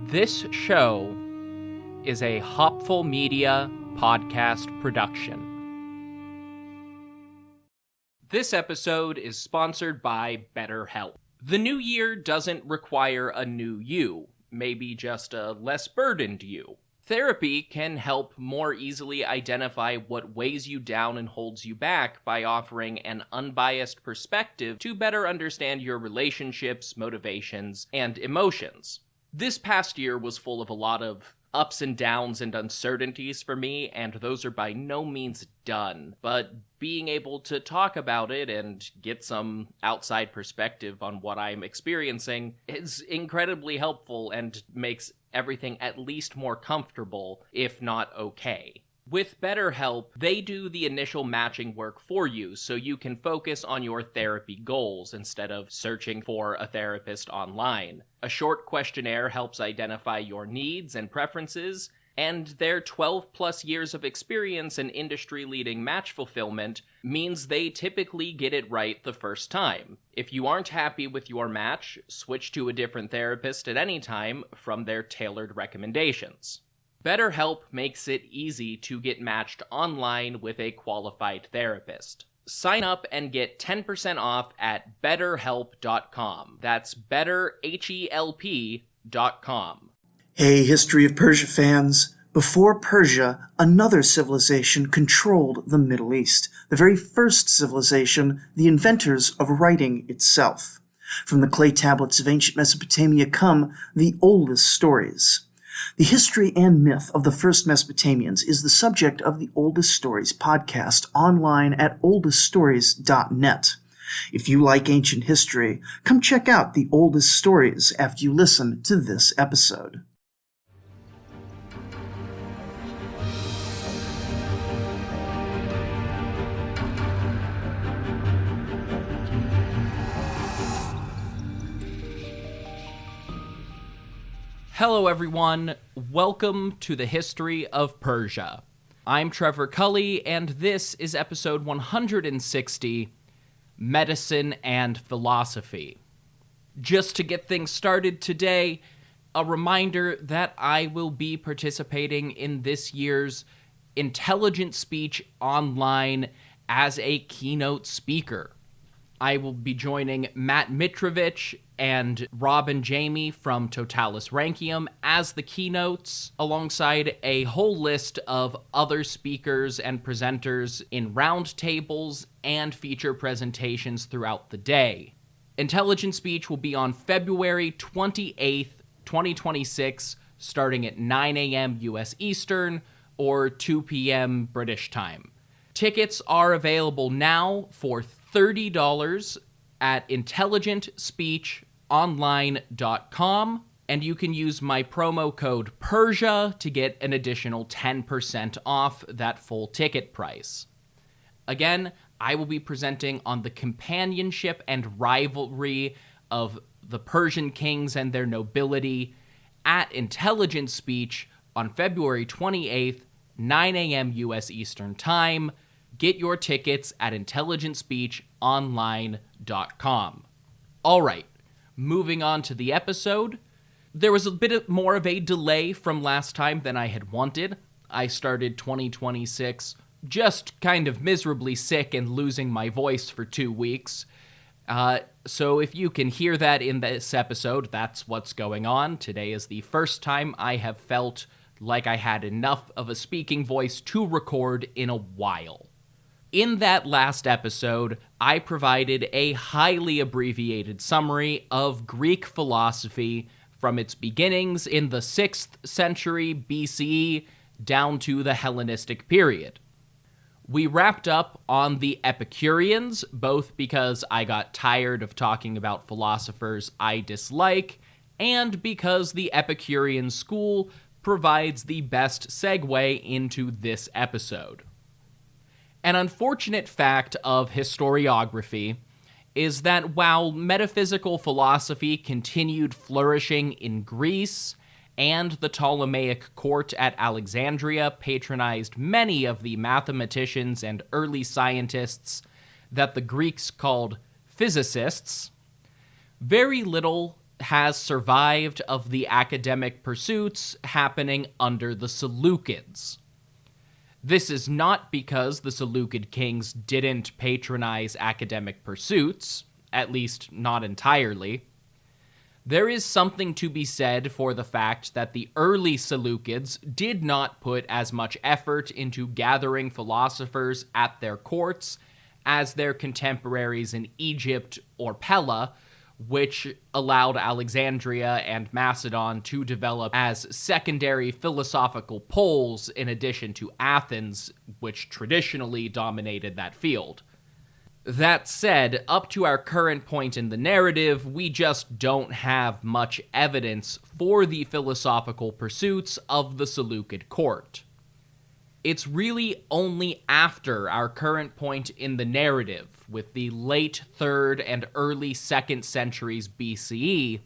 This show is a Hopful Media podcast production. This episode is sponsored by BetterHelp. The new year doesn't require a new you, maybe just a less burdened you. Therapy can help more easily identify what weighs you down and holds you back by offering an unbiased perspective to better understand your relationships, motivations, and emotions. This past year was full of a lot of ups and downs and uncertainties for me, and those are by no means done. But being able to talk about it and get some outside perspective on what I'm experiencing is incredibly helpful and makes everything at least more comfortable, if not okay. With BetterHelp, they do the initial matching work for you so you can focus on your therapy goals instead of searching for a therapist online. A short questionnaire helps identify your needs and preferences, and their 12-plus years of experience in industry-leading match fulfillment means they typically get it right the first time. If you aren't happy with your match, switch to a different therapist at any time from their tailored recommendations. BetterHelp makes it easy to get matched online with a qualified therapist. Sign up and get 10% off at betterhelp.com. That's betterhelp.com. Hey, History of Persia fans. Before Persia, another civilization controlled the Middle East. The very first civilization, the inventors of writing itself. From the clay tablets of ancient Mesopotamia come the oldest stories. The history and myth of the first Mesopotamians is the subject of the Oldest Stories podcast online at oldeststories.net. If you like ancient history, come check out the Oldest Stories after you listen to this episode. Hello everyone, welcome to the History of Persia. I'm Trevor Cully, and this is episode 160, Medicine and Philosophy. Just to get things started today, a reminder that I will be participating in this year's Intelligent Speech Online as a keynote speaker. I will be joining Matt Mitrovich and Rob and Jamie from Totalis Rankium as the keynotes, alongside a whole list of other speakers and presenters in roundtables and feature presentations throughout the day. Intelligent Speech will be on February 28th, 2026, starting at 9 a.m. U.S. Eastern or 2 p.m. British time. Tickets are available now for $30 at intelligentspeechonline.com, and you can use my promo code PERSIA to get an additional 10% off that full ticket price. Again, I will be presenting on the companionship and rivalry of the Persian kings and their nobility at Intelligent Speech on February 28th, 9 a.m. U.S. Eastern Time. Get your tickets at intelligentspeechonline.com. All right, moving on to the episode. There was a bit more of a delay from last time than I had wanted. I started 2026 just kind of miserably sick and losing my voice for 2 weeks. So if you can hear that in this episode, that's what's going on. Today is the first time I have felt like I had enough of a speaking voice to record in a while. In that last episode, I provided a highly abbreviated summary of Greek philosophy from its beginnings in the 6th century BCE down to the Hellenistic period. We wrapped up on the Epicureans, both because I got tired of talking about philosophers I dislike, and because the Epicurean school provides the best segue into this episode. An unfortunate fact of historiography is that while metaphysical philosophy continued flourishing in Greece, and the Ptolemaic court at Alexandria patronized many of the mathematicians and early scientists that the Greeks called physicists, very little has survived of the academic pursuits happening under the Seleucids. This is not because the Seleucid kings didn't patronize academic pursuits, at least not entirely. There is something to be said for the fact that the early Seleucids did not put as much effort into gathering philosophers at their courts as their contemporaries in Egypt or Pella, which allowed Alexandria and Macedon to develop as secondary philosophical poles in addition to Athens, which traditionally dominated that field. That said, up to our current point in the narrative, we just don't have much evidence for the philosophical pursuits of the Seleucid court. It's really only after our current point in the narrative, with the late 3rd and early 2nd centuries BCE,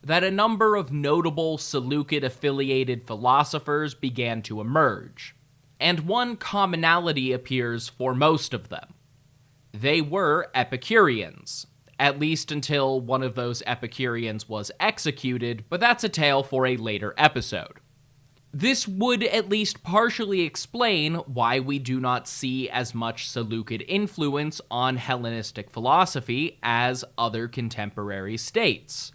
that a number of notable Seleucid-affiliated philosophers began to emerge, and one commonality appears for most of them. They were Epicureans, at least until one of those Epicureans was executed, but that's a tale for a later episode. This would at least partially explain why we do not see as much Seleucid influence on Hellenistic philosophy as other contemporary states.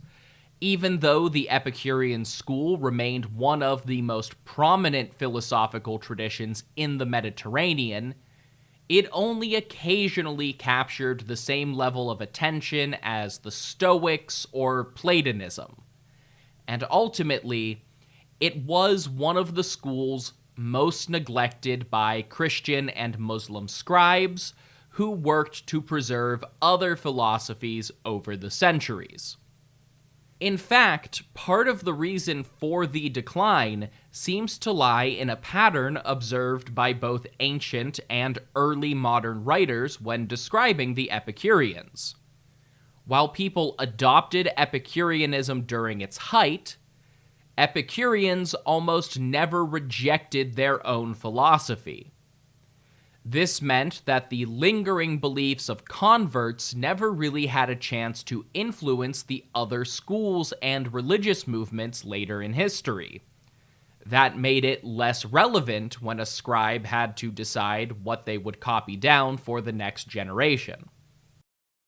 Even though the Epicurean school remained one of the most prominent philosophical traditions in the Mediterranean, it only occasionally captured the same level of attention as the Stoics or Platonism. And ultimately, it was one of the schools most neglected by Christian and Muslim scribes who worked to preserve other philosophies over the centuries. In fact, part of the reason for the decline seems to lie in a pattern observed by both ancient and early modern writers when describing the Epicureans. While people adopted Epicureanism during its height, Epicureans almost never rejected their own philosophy. This meant that the lingering beliefs of converts never really had a chance to influence the other schools and religious movements later in history. That made it less relevant when a scribe had to decide what they would copy down for the next generation.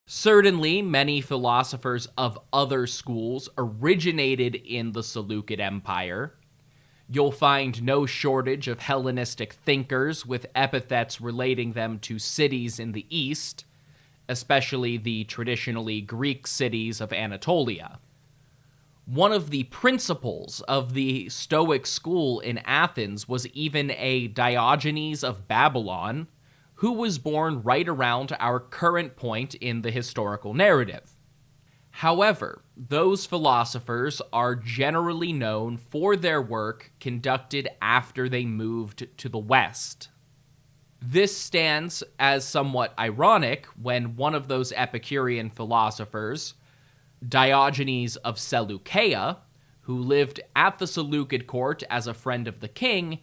Certainly, many philosophers of other schools originated in the Seleucid Empire. You'll find no shortage of Hellenistic thinkers with epithets relating them to cities in the east, especially the traditionally Greek cities of Anatolia. One of the principals of the Stoic school in Athens was even a Diogenes of Babylon, who was born right around our current point in the historical narrative. However, those philosophers are generally known for their work conducted after they moved to the West. This stands as somewhat ironic when one of those Epicurean philosophers, Diogenes of Seleucia, who lived at the Seleucid court as a friend of the king,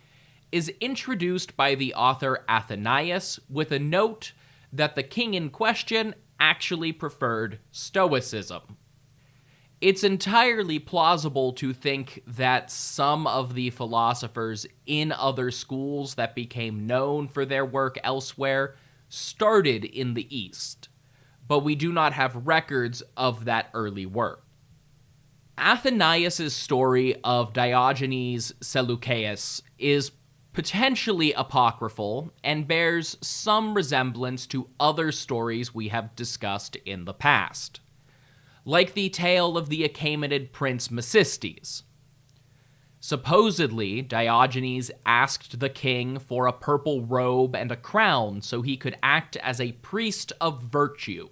is introduced by the author Athenaeus with a note that the king in question actually preferred Stoicism. It's entirely plausible to think that some of the philosophers in other schools that became known for their work elsewhere started in the East, but we do not have records of that early work. Athenaeus' story of Diogenes Seleucus is potentially apocryphal and bears some resemblance to other stories we have discussed in the past, like the tale of the Achaemenid prince Mecistes. Supposedly, Diogenes asked the king for a purple robe and a crown so he could act as a priest of virtue,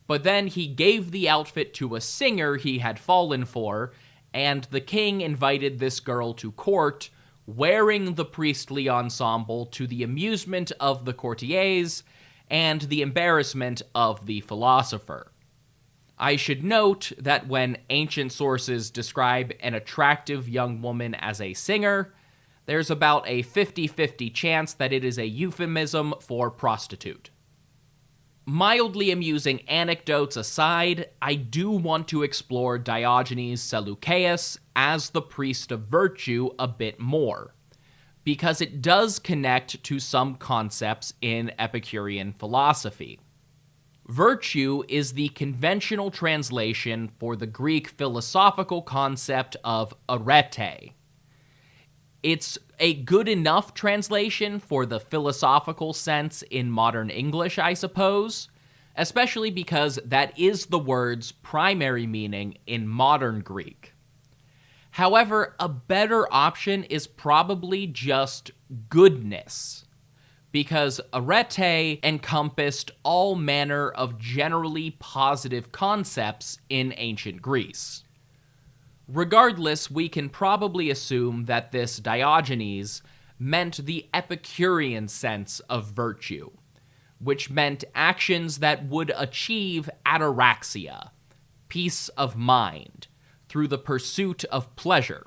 but then he gave the outfit to a singer he had fallen for, and the king invited this girl to court, wearing the priestly ensemble to the amusement of the courtiers and the embarrassment of the philosopher. I should note that when ancient sources describe an attractive young woman as a singer, there's about a 50-50 chance that it is a euphemism for prostitute. Mildly amusing anecdotes aside, I do want to explore Diogenes Seleucus as the priest of virtue a bit more, because it does connect to some concepts in Epicurean philosophy. Virtue is the conventional translation for the Greek philosophical concept of arete. It's a good enough translation for the philosophical sense in modern English, I suppose, especially because that is the word's primary meaning in modern Greek. However, a better option is probably just goodness, because arete encompassed all manner of generally positive concepts in ancient Greece. Regardless, we can probably assume that this Diogenes meant the Epicurean sense of virtue, which meant actions that would achieve ataraxia, peace of mind, through the pursuit of pleasure.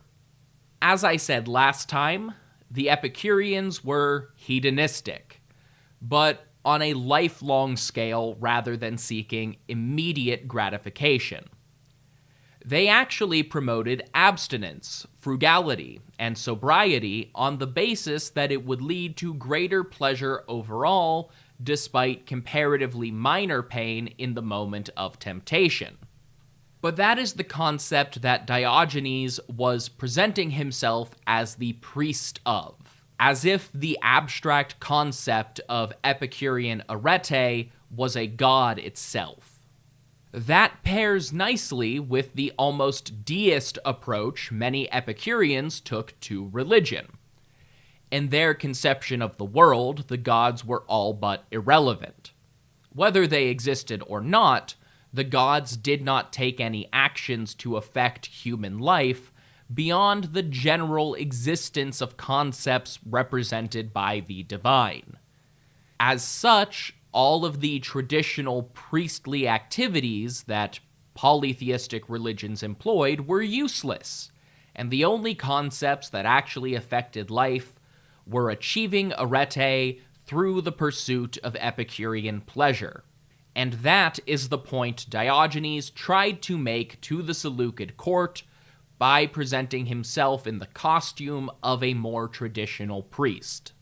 As I said last time, the Epicureans were hedonistic, but on a lifelong scale rather than seeking immediate gratification. They actually promoted abstinence, frugality, and sobriety on the basis that it would lead to greater pleasure overall, despite comparatively minor pain in the moment of temptation. But that is the concept that Diogenes was presenting himself as the priest of, as if the abstract concept of Epicurean arete was a god itself. That pairs nicely with the almost deist approach many Epicureans took to religion. In their conception of the world, the gods were all but irrelevant. Whether they existed or not, the gods did not take any actions to affect human life beyond the general existence of concepts represented by the divine. As such, all of the traditional priestly activities that polytheistic religions employed were useless, and the only concepts that actually affected life were achieving arete through the pursuit of Epicurean pleasure. And that is the point Diogenes tried to make to the Seleucid court by presenting himself in the costume of a more traditional priest.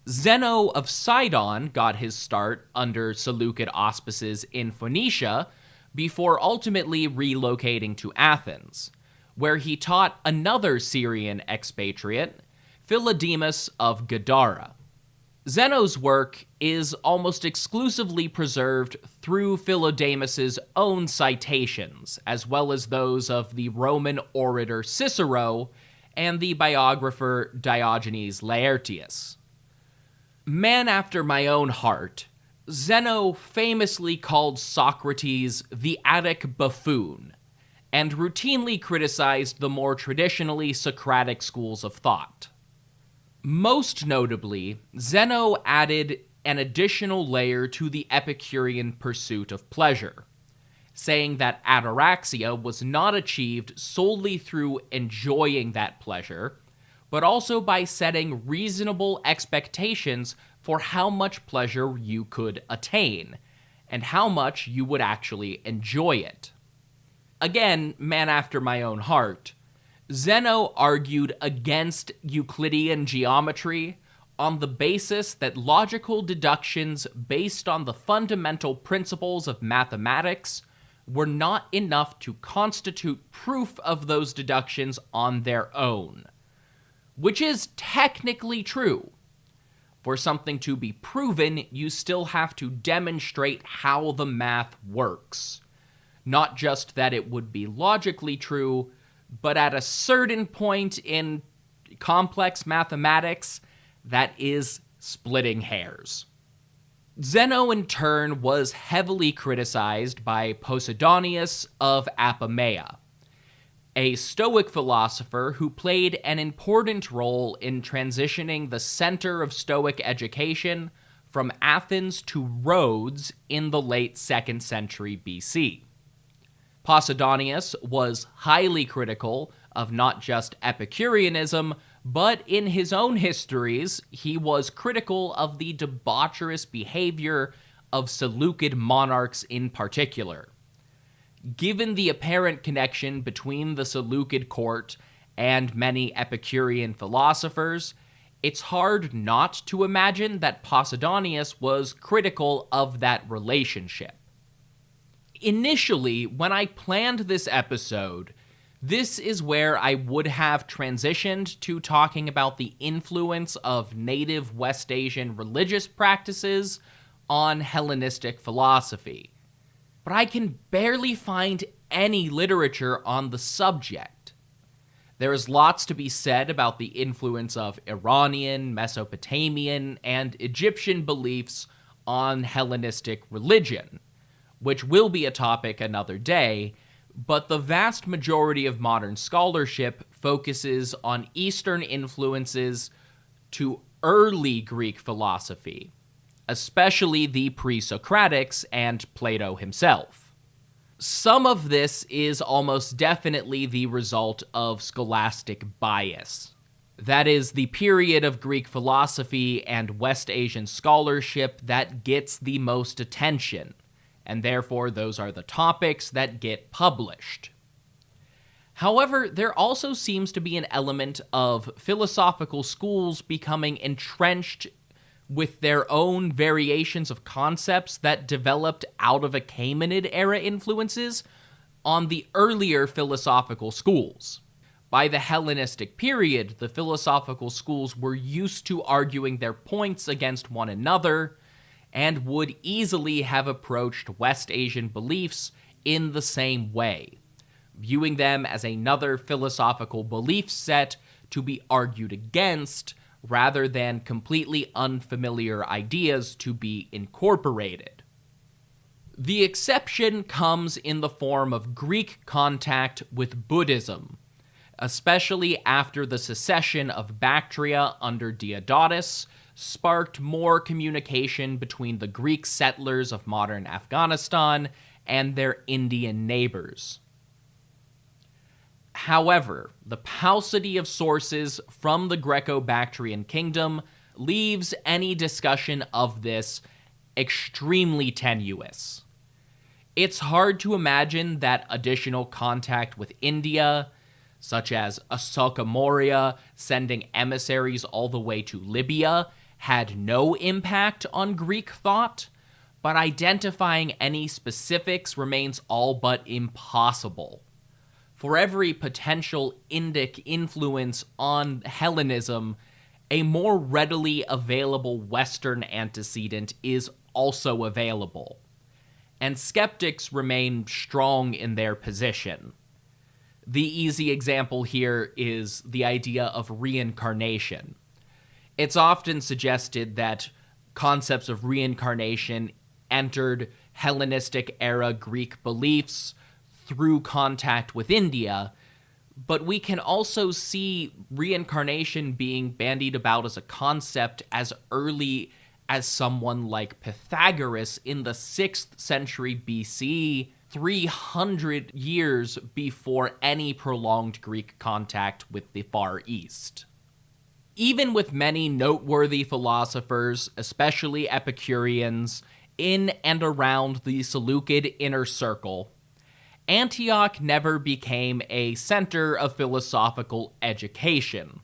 Zeno of Sidon got his start under Seleucid auspices in Phoenicia before ultimately relocating to Athens, where he taught another Syrian expatriate, Philodemus of Gadara. Zeno's work is almost exclusively preserved through Philodemus's own citations, as well as those of the Roman orator Cicero and the biographer Diogenes Laertius. Man after my own heart, Zeno famously called Socrates the Attic buffoon, and routinely criticized the more traditionally Socratic schools of thought. Most notably, Zeno added an additional layer to the Epicurean pursuit of pleasure, saying that ataraxia was not achieved solely through enjoying that pleasure, but also by setting reasonable expectations for how much pleasure you could attain, and how much you would actually enjoy it. Again, man after my own heart, Zeno argued against Euclidean geometry on the basis that logical deductions based on the fundamental principles of mathematics were not enough to constitute proof of those deductions on their own. Which is technically true. For something to be proven, you still have to demonstrate how the math works. Not just that it would be logically true, but at a certain point in complex mathematics, that is splitting hairs. Zeno, in turn, was heavily criticized by Posidonius of Apamea, a Stoic philosopher who played an important role in transitioning the center of Stoic education from Athens to Rhodes in the late 2nd century BC. Posidonius was highly critical of not just Epicureanism, but in his own histories, he was critical of the debaucherous behavior of Seleucid monarchs in particular. Given the apparent connection between the Seleucid court and many Epicurean philosophers, it's hard not to imagine that Posidonius was critical of that relationship. Initially, when I planned this episode, this is where I would have transitioned to talking about the influence of native West Asian religious practices on Hellenistic philosophy. But I can barely find any literature on the subject. There is lots to be said about the influence of Iranian, Mesopotamian, and Egyptian beliefs on Hellenistic religion, which will be a topic another day, but the vast majority of modern scholarship focuses on Eastern influences to early Greek philosophy, especially the pre-Socratics and Plato himself. Some of this is almost definitely the result of scholastic bias. That is, the period of Greek philosophy and West Asian scholarship that gets the most attention, and therefore those are the topics that get published. However, there also seems to be an element of philosophical schools becoming entrenched with their own variations of concepts that developed out of Achaemenid-era influences on the earlier philosophical schools. By the Hellenistic period, the philosophical schools were used to arguing their points against one another, and would easily have approached West Asian beliefs in the same way, viewing them as another philosophical belief set to be argued against, rather than completely unfamiliar ideas to be incorporated. The exception comes in the form of Greek contact with Buddhism, especially after the secession of Bactria under Diodotus sparked more communication between the Greek settlers of modern Afghanistan and their Indian neighbors. However, the paucity of sources from the Greco-Bactrian kingdom leaves any discussion of this extremely tenuous. It's hard to imagine that additional contact with India, such as Asoka Maurya sending emissaries all the way to Libya, had no impact on Greek thought, but identifying any specifics remains all but impossible. For every potential Indic influence on Hellenism, a more readily available Western antecedent is also available, and skeptics remain strong in their position. The easy example here is the idea of reincarnation. It's often suggested that concepts of reincarnation entered Hellenistic-era Greek beliefs through contact with India, but we can also see reincarnation being bandied about as a concept as early as someone like Pythagoras in the 6th century BC, 300 years before any prolonged Greek contact with the Far East. Even with many noteworthy philosophers, especially Epicureans, in and around the Seleucid inner circle, Antioch never became a center of philosophical education,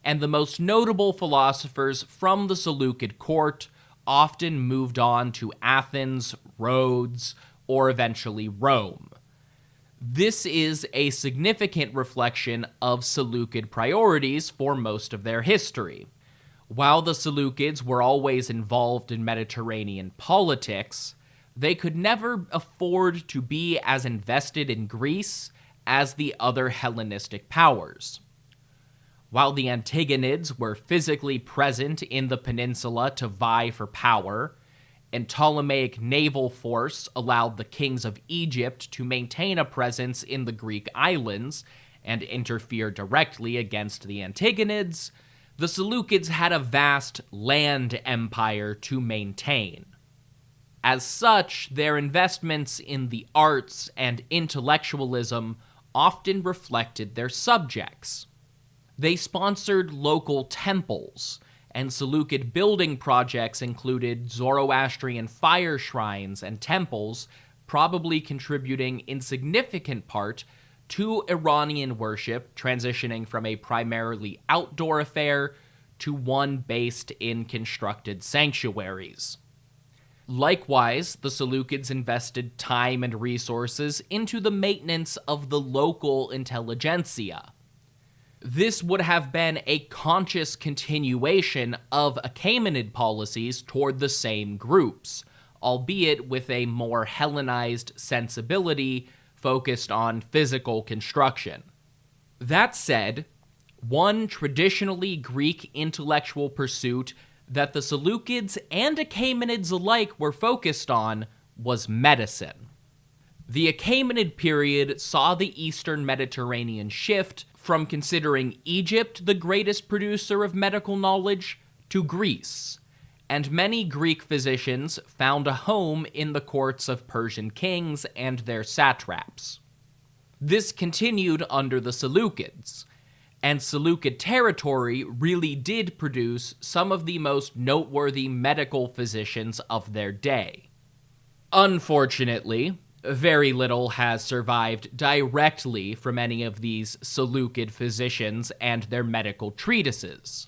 and the most notable philosophers from the Seleucid court often moved on to Athens, Rhodes, or eventually Rome. This is a significant reflection of Seleucid priorities for most of their history. While the Seleucids were always involved in Mediterranean politics, they could never afford to be as invested in Greece as the other Hellenistic powers. While the Antigonids were physically present in the peninsula to vie for power, and Ptolemaic naval force allowed the kings of Egypt to maintain a presence in the Greek islands and interfere directly against the Antigonids, the Seleucids had a vast land empire to maintain. As such, their investments in the arts and intellectualism often reflected their subjects. They sponsored local temples and Seleucid building projects included Zoroastrian fire shrines and temples, probably contributing in significant part to Iranian worship transitioning from a primarily outdoor affair to one based in constructed sanctuaries. Likewise, the Seleucids invested time and resources into the maintenance of the local intelligentsia. This would have been a conscious continuation of Achaemenid policies toward the same groups, albeit with a more Hellenized sensibility focused on physical construction. That said, one traditionally Greek intellectual pursuit that the Seleucids and Achaemenids alike were focused on was medicine. The Achaemenid period saw the Eastern Mediterranean shift from considering Egypt the greatest producer of medical knowledge to Greece, and many Greek physicians found a home in the courts of Persian kings and their satraps. This continued under the Seleucids, and Seleucid territory really did produce some of the most noteworthy medical physicians of their day. Unfortunately, very little has survived directly from any of these Seleucid physicians and their medical treatises.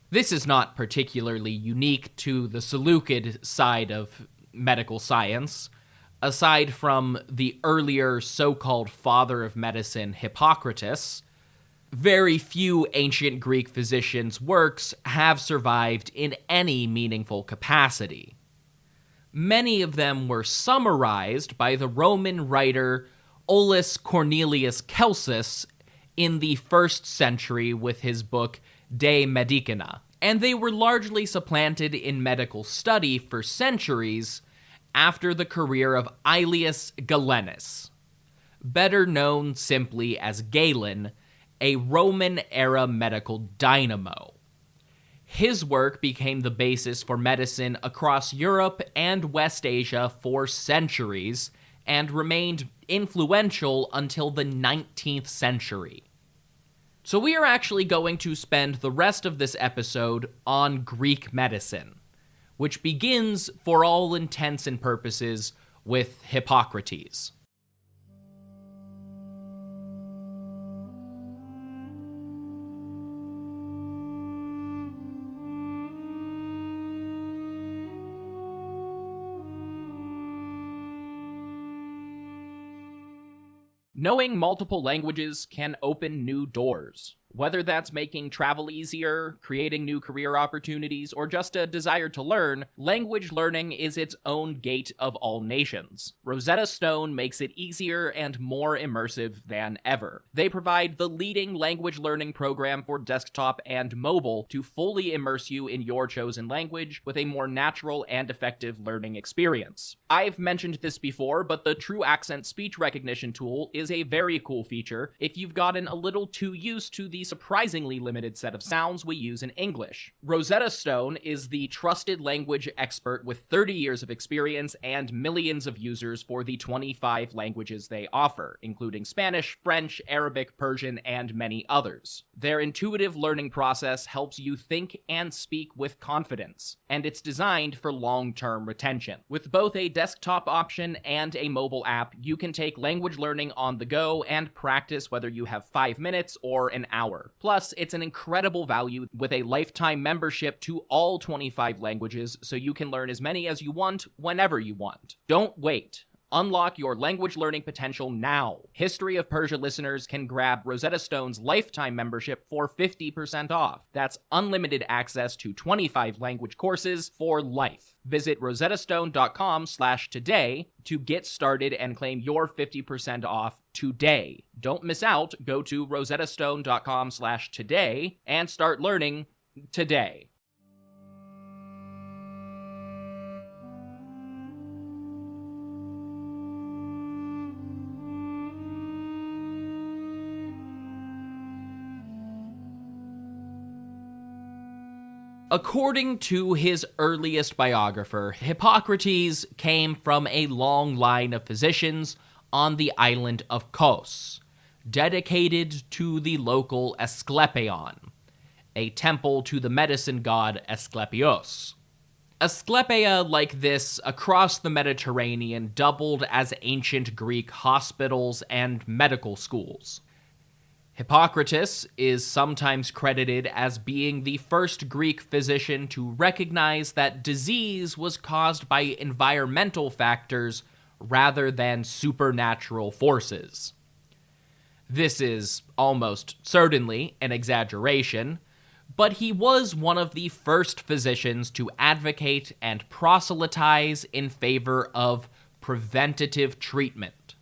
This is not particularly unique to the Seleucid side of medical science. Aside from the earlier so-called father of medicine, Hippocrates, very few ancient Greek physicians' works have survived in any meaningful capacity. Many of them were summarized by the Roman writer Aulus Cornelius Celsus in the 1st century with his book De Medicina, and they were largely supplanted in medical study for centuries after the career of Aelius Galenus, better known simply as Galen, a Roman-era medical dynamo. His work became the basis for medicine across Europe and West Asia for centuries, and remained influential until the 19th century. So we are actually going to spend the rest of this episode on Greek medicine, which begins, for all intents and purposes, with Hippocrates. Knowing multiple languages can open new doors. Whether that's making travel easier, creating new career opportunities, or just a desire to learn, language learning is its own gate of all nations. Rosetta Stone makes it easier and more immersive than ever. They provide the leading language learning program for desktop and mobile to fully immerse you in your chosen language with a more natural and effective learning experience. I've mentioned this before, but the True Accent speech recognition tool is a very cool feature if you've gotten a little too used to the surprisingly limited set of sounds we use in English. Rosetta Stone is the trusted language expert with 30 years of experience and millions of users for the 25 languages they offer, including Spanish, French, Arabic, Persian, and many others. Their intuitive learning process helps you think and speak with confidence, and it's designed for long-term retention. With both a desktop option and a mobile app, you can take language learning on the go and practice whether you have 5 minutes or an hour. Plus, it's an incredible value with a lifetime membership to all 25 languages, so you can learn as many as you want, whenever you want. Don't wait. Unlock your language learning potential now. History of Persia listeners can grab Rosetta Stone's lifetime membership for 50% off. That's unlimited access to 25 language courses for life. Visit rosettastone.com/today to get started and claim your 50% off today. Don't miss out. Go to rosettastone.com/today and start learning today. According to his earliest biographer, Hippocrates came from a long line of physicians on the island of Kos, dedicated to the local Asclepion, a temple to the medicine god Asclepios. Asclepia like this across the Mediterranean doubled as ancient Greek hospitals and medical schools. Hippocrates is sometimes credited as being the first Greek physician to recognize that disease was caused by environmental factors rather than supernatural forces. This is almost certainly an exaggeration, but he was one of the first physicians to advocate and proselytize in favor of preventative treatment.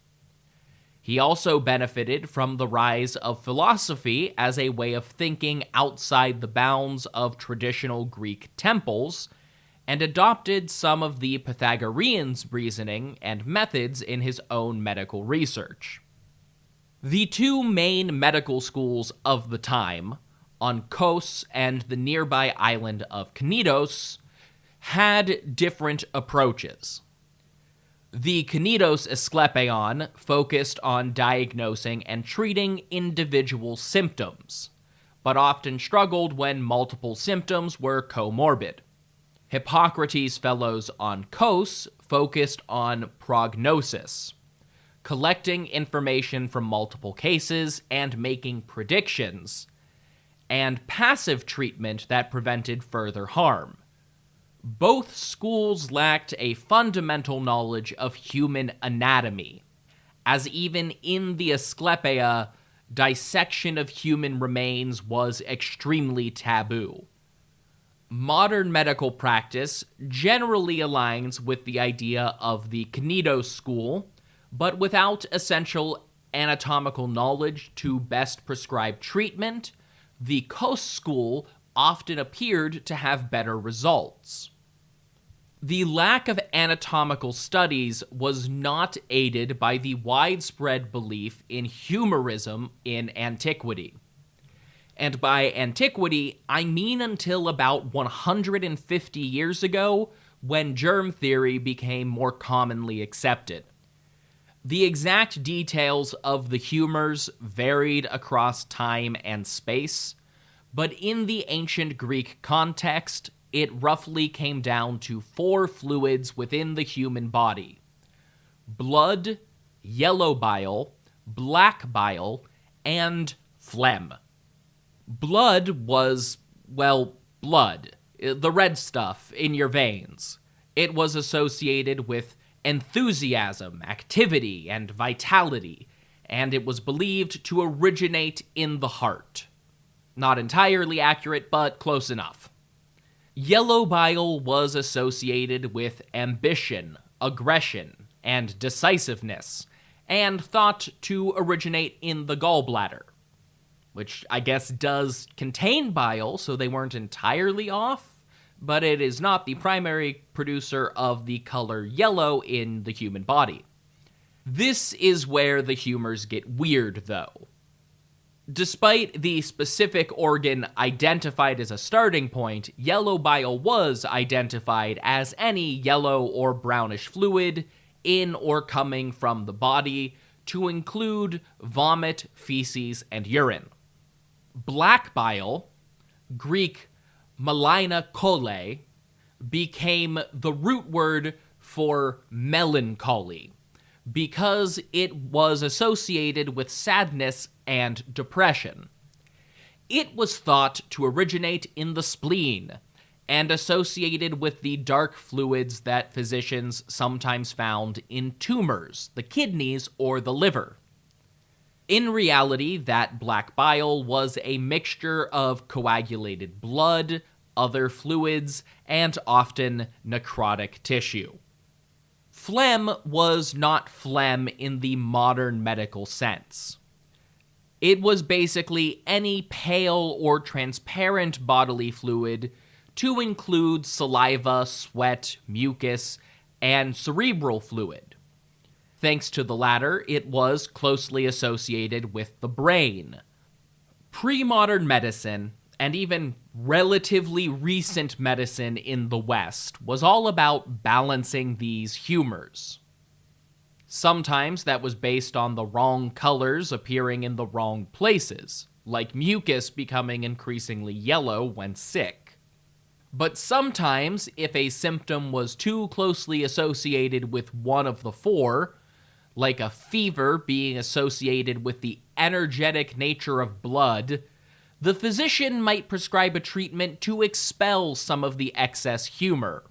He also benefited from the rise of philosophy as a way of thinking outside the bounds of traditional Greek temples, and adopted some of the Pythagoreans' reasoning and methods in his own medical research. The two main medical schools of the time, on Kos and the nearby island of Knidos, had different approaches. The Knidos Asclepion focused on diagnosing and treating individual symptoms, but often struggled when multiple symptoms were comorbid. Hippocrates' fellows on Kos focused on prognosis, collecting information from multiple cases and making predictions, and passive treatment that prevented further harm. Both schools lacked a fundamental knowledge of human anatomy, as even in the Asclepia, dissection of human remains was extremely taboo. Modern medical practice generally aligns with the idea of the Knidos school, but without essential anatomical knowledge to best prescribe treatment, the Kos school often appeared to have better results. The lack of anatomical studies was not aided by the widespread belief in humorism in antiquity. And by antiquity, I mean until about 150 years ago, when germ theory became more commonly accepted. The exact details of the humors varied across time and space, but in the ancient Greek context, it roughly came down to 4 fluids within the human body: blood, yellow bile, black bile, and phlegm. Blood was, well, blood, the red stuff in your veins. It was associated with enthusiasm, activity, and vitality, and it was believed to originate in the heart. Not entirely accurate, but close enough. Yellow bile was associated with ambition, aggression, and decisiveness, and thought to originate in the gallbladder, which I guess does contain bile, so they weren't entirely off, but it is not the primary producer of the color yellow in the human body. This is where the humors get weird, though. Despite the specific organ identified as a starting point, yellow bile was identified as any yellow or brownish fluid in or coming from the body, to include vomit, feces, and urine. Black bile, Greek malaina kole, became the root word for melancholy, because it was associated with sadness and depression. It was thought to originate in the spleen, and associated with the dark fluids that physicians sometimes found in tumors, the kidneys, or the liver. In reality, that black bile was a mixture of coagulated blood, other fluids, and often necrotic tissue. Phlegm was not phlegm in the modern medical sense. It was basically any pale or transparent bodily fluid, to include saliva, sweat, mucus, and cerebral fluid. Thanks to the latter, it was closely associated with the brain. Pre-modern medicine, and even relatively recent medicine in the West, was all about balancing these humors. Sometimes that was based on the wrong colors appearing in the wrong places, like mucus becoming increasingly yellow when sick. But sometimes, if a symptom was too closely associated with one of the four, like a fever being associated with the energetic nature of blood, the physician might prescribe a treatment to expel some of the excess humor.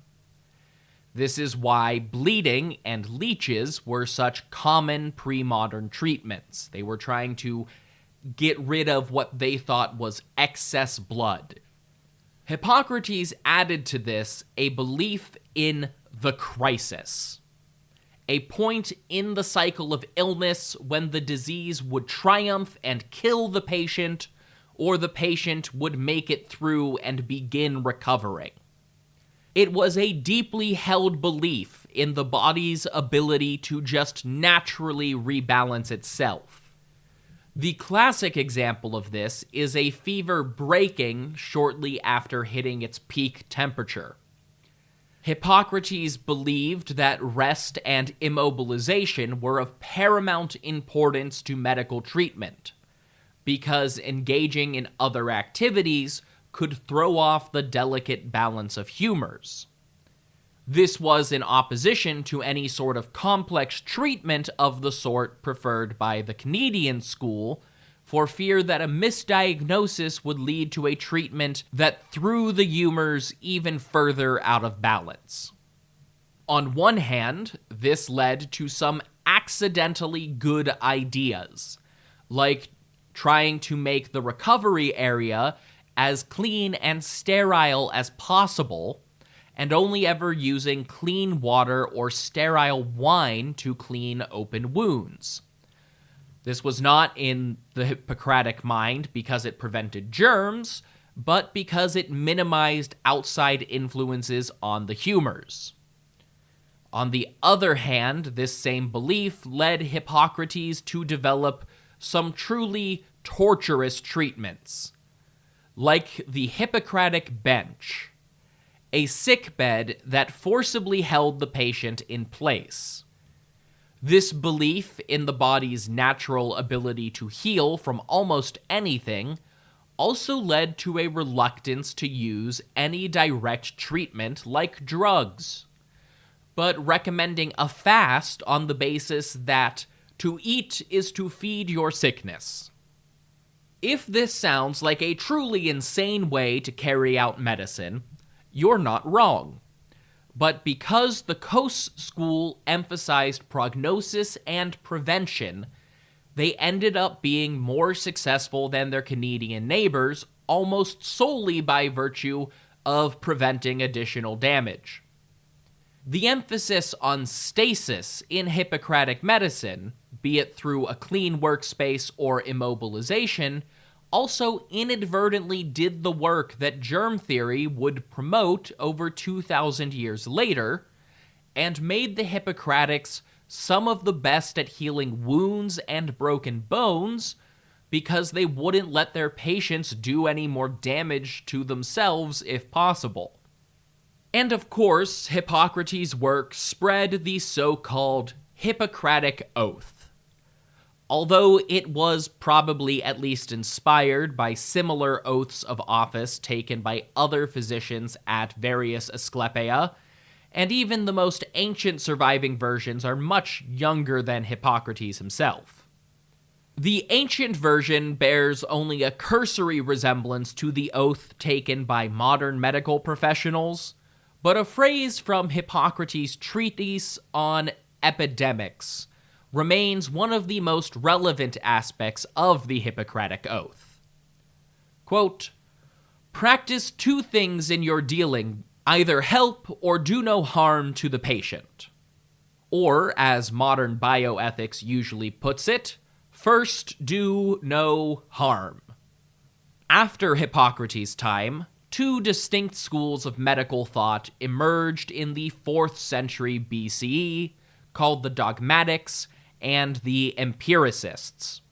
This is why bleeding and leeches were such common pre-modern treatments. They were trying to get rid of what they thought was excess blood. Hippocrates added to this a belief in the crisis, a point in the cycle of illness when the disease would triumph and kill the patient, or the patient would make it through and begin recovering. It was a deeply held belief in the body's ability to just naturally rebalance itself. The classic example of this is a fever breaking shortly after hitting its peak temperature. Hippocrates believed that rest and immobilization were of paramount importance to medical treatment, because engaging in other activities could throw off the delicate balance of humors. This was in opposition to any sort of complex treatment of the sort preferred by the Canadian school, for fear that a misdiagnosis would lead to a treatment that threw the humors even further out of balance. On one hand, this led to some accidentally good ideas, like trying to make the recovery area as clean and sterile as possible, and only ever using clean water or sterile wine to clean open wounds. This was not in the Hippocratic mind because it prevented germs, but because it minimized outside influences on the humors. On the other hand, this same belief led Hippocrates to develop some truly torturous treatments, like the Hippocratic bench, a sickbed that forcibly held the patient in place. This belief in the body's natural ability to heal from almost anything also led to a reluctance to use any direct treatment like drugs, but recommending a fast on the basis that to eat is to feed your sickness. If this sounds like a truly insane way to carry out medicine, you're not wrong. But because the Kos school emphasized prognosis and prevention, they ended up being more successful than their Canadian neighbors almost solely by virtue of preventing additional damage. The emphasis on stasis in Hippocratic medicine, be it through a clean workspace or immobilization, also inadvertently did the work that germ theory would promote over 2,000 years later, and made the Hippocratics some of the best at healing wounds and broken bones, because they wouldn't let their patients do any more damage to themselves if possible. And of course, Hippocrates' work spread the so-called Hippocratic Oath. Although it was probably at least inspired by similar oaths of office taken by other physicians at various Asclepia, and even the most ancient surviving versions are much younger than Hippocrates himself. The ancient version bears only a cursory resemblance to the oath taken by modern medical professionals, but a phrase from Hippocrates' treatise on epidemics remains one of the most relevant aspects of the Hippocratic Oath. Quote, "Practice two things in your dealing, either help or do no harm to the patient." Or, as modern bioethics usually puts it, first do no harm. After Hippocrates' time, two distinct schools of medical thought emerged in the 4th century BCE, called the Dogmatics and the Empiricists.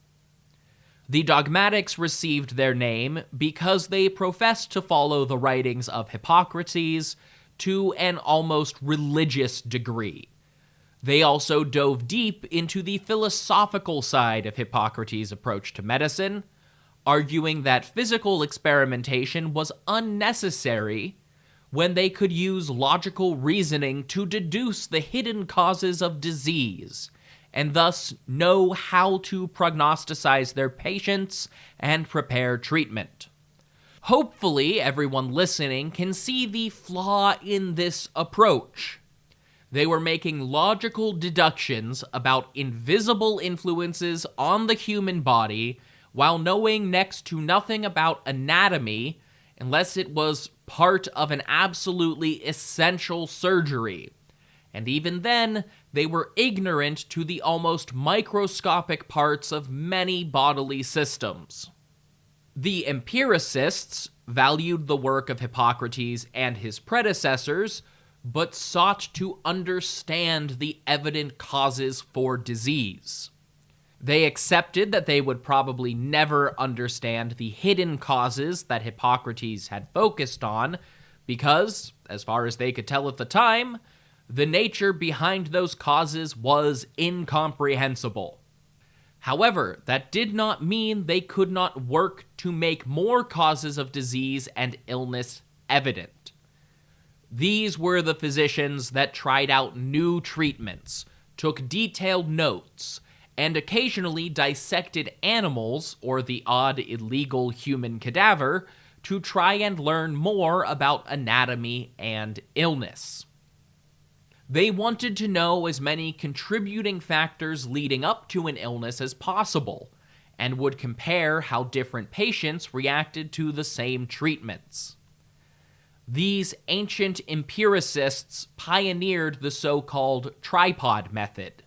The Dogmatics received their name because they professed to follow the writings of Hippocrates to an almost religious degree. They also dove deep into the philosophical side of Hippocrates' approach to medicine, arguing that physical experimentation was unnecessary when they could use logical reasoning to deduce the hidden causes of disease, and thus know how to prognosticate their patients and prepare treatment. Hopefully, everyone listening can see the flaw in this approach. They were making logical deductions about invisible influences on the human body while knowing next to nothing about anatomy unless it was part of an absolutely essential surgery. And even then, they were ignorant to the almost microscopic parts of many bodily systems. The empiricists valued the work of Hippocrates and his predecessors, but sought to understand the evident causes for disease. They accepted that they would probably never understand the hidden causes that Hippocrates had focused on because, as far as they could tell at the time, the nature behind those causes was incomprehensible. However, that did not mean they could not work to make more causes of disease and illness evident. These were the physicians that tried out new treatments, took detailed notes, and occasionally dissected animals or the odd illegal human cadaver to try and learn more about anatomy and illness. They wanted to know as many contributing factors leading up to an illness as possible, and would compare how different patients reacted to the same treatments. These ancient empiricists pioneered the so-called tripod method.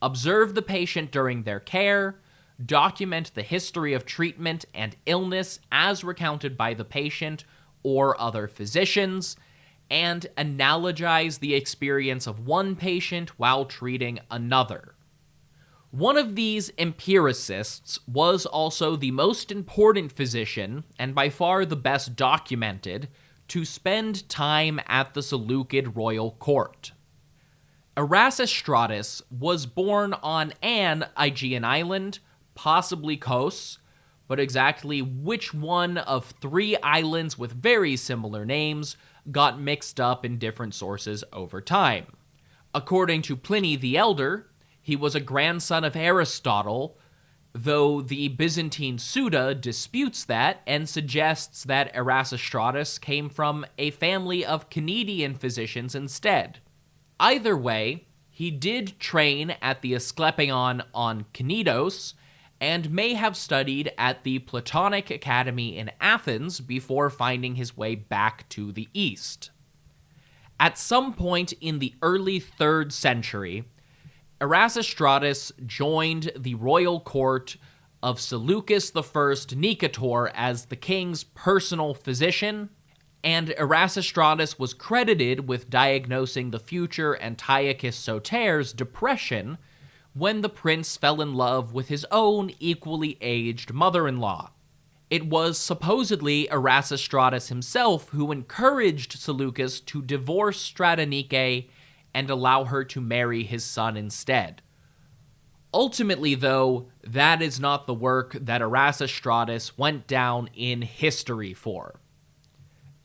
Observe the patient during their care, document the history of treatment and illness as recounted by the patient or other physicians, and analogize the experience of one patient while treating another. One of these empiricists was also the most important physician, and by far the best documented, to spend time at the Seleucid royal court. Erasistratus was born on an Aegean island, possibly Kos, but exactly which one of 3 islands with very similar names got mixed up in different sources over time. According to Pliny the Elder, he was a grandson of Aristotle, though the Byzantine Suda disputes that and suggests that Erasistratus came from a family of Cnidian physicians instead. Either way, he did train at the Asclepion on Cnidos, and may have studied at the Platonic Academy in Athens before finding his way back to the east. At some point in the early 3rd century, Erasistratus joined the royal court of Seleucus I Nicator as the king's personal physician, and Erasistratus was credited with diagnosing the future Antiochus Soter's depression when the prince fell in love with his own equally aged mother-in-law. It was supposedly Erasistratus himself who encouraged Seleucus to divorce Stratonice and allow her to marry his son instead. Ultimately, though, that is not the work that Erasistratus went down in history for.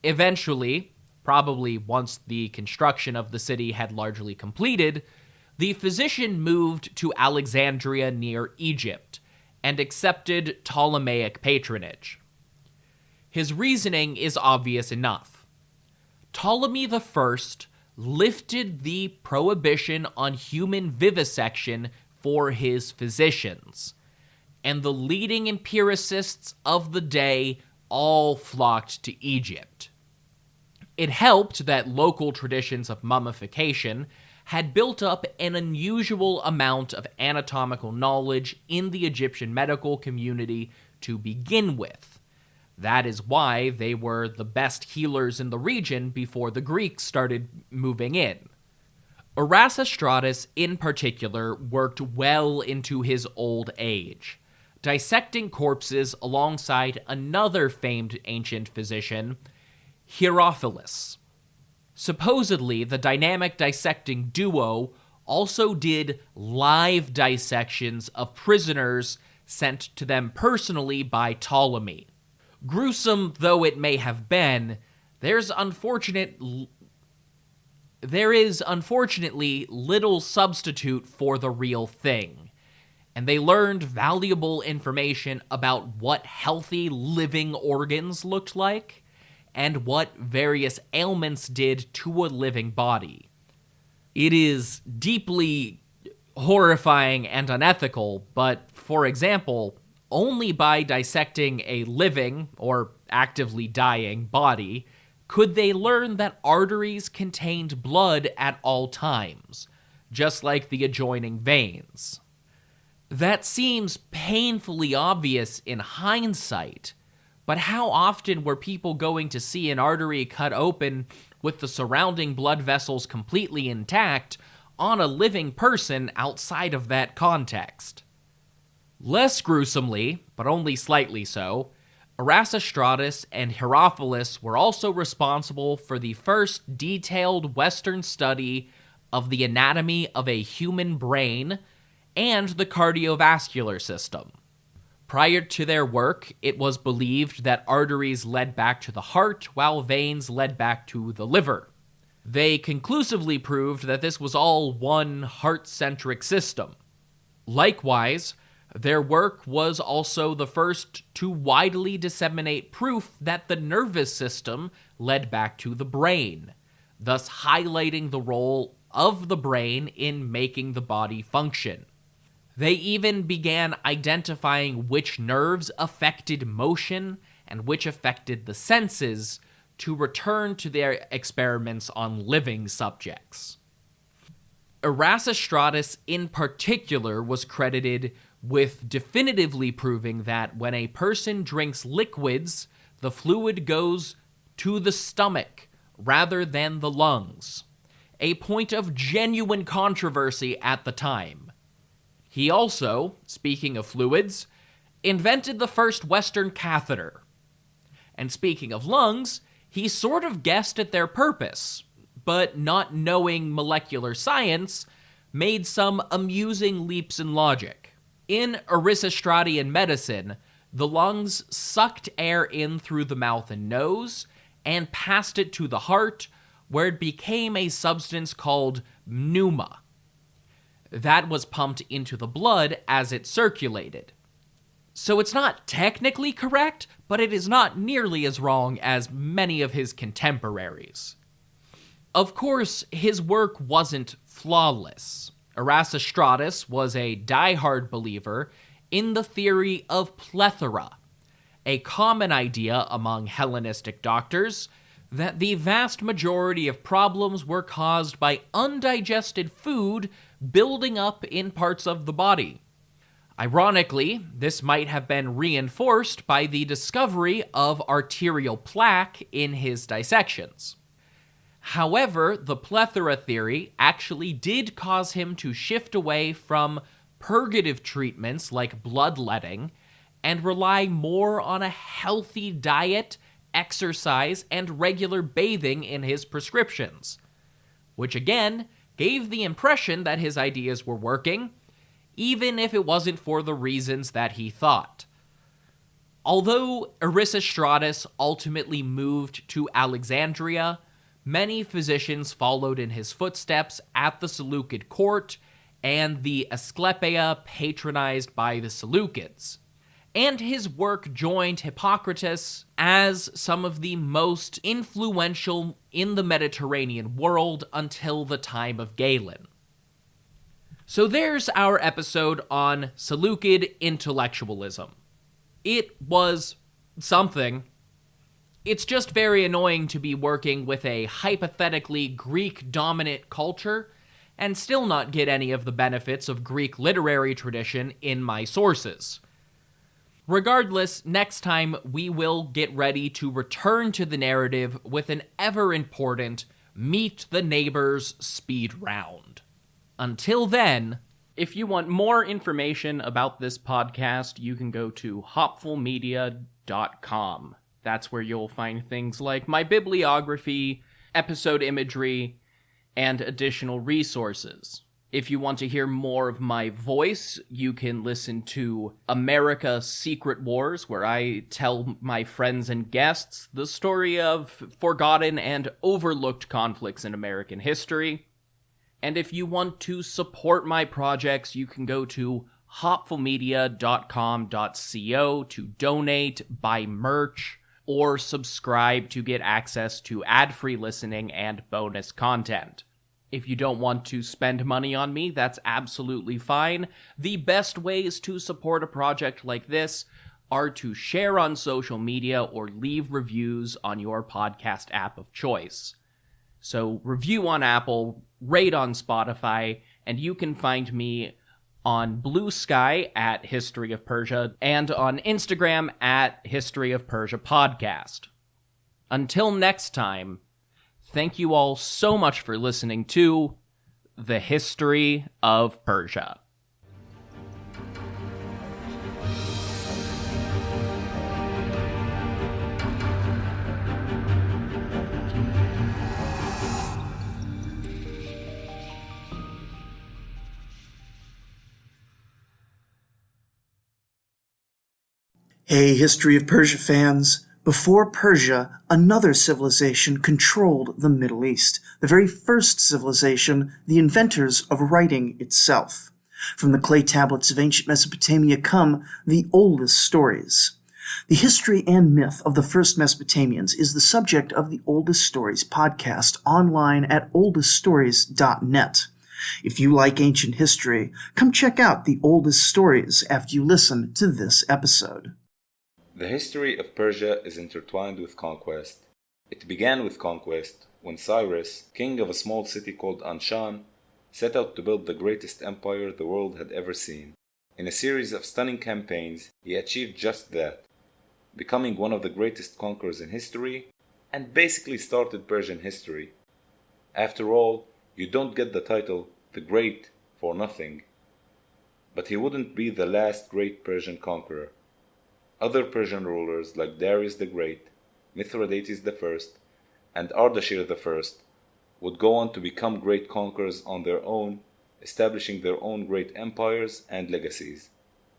Eventually, probably once the construction of the city had largely completed, the physician moved to Alexandria near Egypt and accepted Ptolemaic patronage. His reasoning is obvious enough. Ptolemy I lifted the prohibition on human vivisection for his physicians, and the leading empiricists of the day all flocked to Egypt. It helped that local traditions of mummification had built up an unusual amount of anatomical knowledge in the Egyptian medical community to begin with. That is why they were the best healers in the region before the Greeks started moving in. Erasistratus, in particular, worked well into his old age, dissecting corpses alongside another famed ancient physician, Hierophilus. Supposedly, the dynamic dissecting duo also did live dissections of prisoners sent to them personally by Ptolemy. Gruesome though it may have been, there is unfortunately little substitute for the real thing, and they learned valuable information about what healthy living organs looked like, and what various ailments did to a living body. It is deeply horrifying and unethical, but, for example, only by dissecting a living, or actively dying, body could they learn that arteries contained blood at all times, just like the adjoining veins. That seems painfully obvious in hindsight, but how often were people going to see an artery cut open with the surrounding blood vessels completely intact on a living person outside of that context? Less gruesomely, but only slightly so, Erasistratus and Herophilus were also responsible for the first detailed Western study of the anatomy of a human brain and the cardiovascular system. Prior to their work, it was believed that arteries led back to the heart while veins led back to the liver. They conclusively proved that this was all one heart-centric system. Likewise, their work was also the first to widely disseminate proof that the nervous system led back to the brain, thus highlighting the role of the brain in making the body function. They even began identifying which nerves affected motion and which affected the senses to return to their experiments on living subjects. Erasistratus in particular was credited with definitively proving that when a person drinks liquids, the fluid goes to the stomach rather than the lungs, a point of genuine controversy at the time. He also, speaking of fluids, invented the first Western catheter. And speaking of lungs, he sort of guessed at their purpose, but not knowing molecular science, made some amusing leaps in logic. In Erasistratian medicine, the lungs sucked air in through the mouth and nose and passed it to the heart, where it became a substance called pneuma. That was pumped into the blood as it circulated. So it's not technically correct, but it is not nearly as wrong as many of his contemporaries. Of course, his work wasn't flawless. Erasistratus was a diehard believer in the theory of plethora, a common idea among Hellenistic doctors that the vast majority of problems were caused by undigested food building up in parts of the body. Ironically, this might have been reinforced by the discovery of arterial plaque in his dissections. However, the plethora theory actually did cause him to shift away from purgative treatments like bloodletting and rely more on a healthy diet, exercise, and regular bathing in his prescriptions, which again gave the impression that his ideas were working, even if it wasn't for the reasons that he thought. Although Erasistratus ultimately moved to Alexandria, many physicians followed in his footsteps at the Seleucid court and the Asclepia patronized by the Seleucids, and his work joined Hippocrates as some of the most influential in the Mediterranean world until the time of Galen. So there's our episode on Seleucid intellectualism. It was something. It's just very annoying to be working with a hypothetically Greek-dominant culture and still not get any of the benefits of Greek literary tradition in my sources. Regardless, next time we will get ready to return to the narrative with an ever-important Meet the Neighbors speed round. Until then, if you want more information about this podcast, you can go to hopfulmedia.com. That's where you'll find things like my bibliography, episode imagery, and additional resources. If you want to hear more of my voice, you can listen to America Secret Wars, where I tell my friends and guests the story of forgotten and overlooked conflicts in American history. And if you want to support my projects, you can go to hopfulmedia.com.co to donate, buy merch, or subscribe to get access to ad-free listening and bonus content. If you don't want to spend money on me, that's absolutely fine. The best ways to support a project like this are to share on social media or leave reviews on your podcast app of choice. So review on Apple, rate on Spotify, and you can find me on Blue Sky at History of Persia and on Instagram at History of Persia Podcast. Until next time, thank you all so much for listening to The History of Persia. Hey, History of Persia fans. Before Persia, another civilization controlled the Middle East, the very first civilization, the inventors of writing itself. From the clay tablets of ancient Mesopotamia come the oldest stories. The history and myth of the first Mesopotamians is the subject of the Oldest Stories podcast online at oldeststories.net. If you like ancient history, come check out the Oldest Stories after you listen to this episode. The history of Persia is intertwined with conquest. It began with conquest when Cyrus, king of a small city called Anshan, set out to build the greatest empire the world had ever seen. In a series of stunning campaigns, he achieved just that, becoming one of the greatest conquerors in history, and basically started Persian history. After all, you don't get the title the Great for nothing. But he wouldn't be the last great Persian conqueror. Other Persian rulers like Darius the Great, Mithridates I, and Ardashir I would go on to become great conquerors on their own, establishing their own great empires and legacies.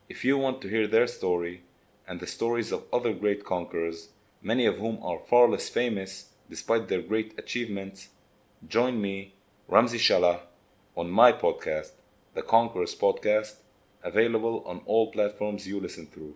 If you want to hear their story, and the stories of other great conquerors, many of whom are far less famous despite their great achievements, join me, Ramzi Shalah, on my podcast, The Conquerors Podcast, available on all platforms you listen through.